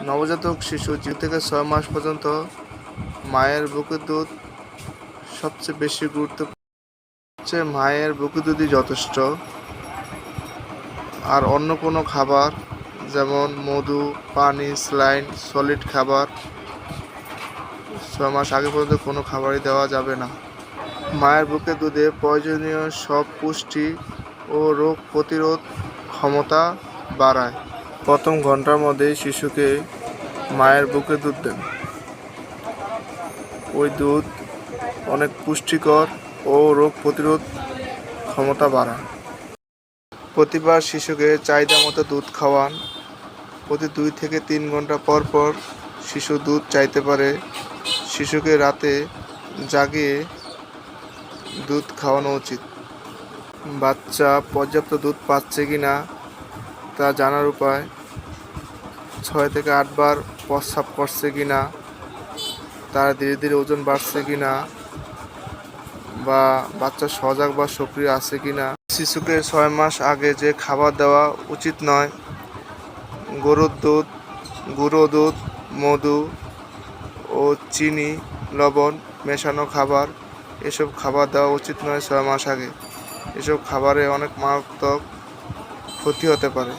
নবজাতক শিশু 0 থেকে 6 মাস পর্যন্ত মায়ের বুকের দুধ সবচেয়ে বেশি গুরুত্বপূর্ণ। মায়ের বুকের দুধই যথেষ্ট। আর অন্য কোনো খাবার যেমন মধু, পানি, স্যালাইন, সলিড খাবার 6 মাস আগে পর্যন্ত কোনো খাবারই দেওয়া যাবে না। মায়ের বুকের দুধে প্রয়োজনীয় সব পুষ্টি ও রোগ প্রতিরোধ ক্ষমতা বাড়ায়। প্রথম ঘন্টার মধ্যেই শিশুকে মায়ের বুকের দুধ দেন। ওই দুধ অনেক পুষ্টিকর ও রোগ প্রতিরোধ ক্ষমতা বাড়ায়। প্রতিবার শিশুকে চাহিদা মতো দুধ খাওয়ান। প্রতি 2 থেকে 3 ঘন্টা পর পর শিশু দুধ চাইতে পারে। শিশুকে রাতে জাগিয়ে দুধ খাওয়ানো উচিত। বাচ্চা পর্যাপ্ত দুধ পাচ্ছে কিনা তা জানার উপায় 6 থেকে 8 বার প্রস্রাব করছে কিনা, তার ধীরে ধীরে ওজন বাড়ছে কিনা, বা বাচ্চা সজাগ বা সক্রিয় আছে কিনা। শিশুকে 6 মাস আগে যে খাবার দেওয়া উচিত নয়, গরুর দুধ, গুঁড়ো দুধ, মধু ও চিনি, লবণ মেশানো খাবার, এসব খাবার দেওয়া উচিত নয় 6 মাস আগে। এসব খাবারে অনেক মারাত্মক ক্ষতি হতে পারে।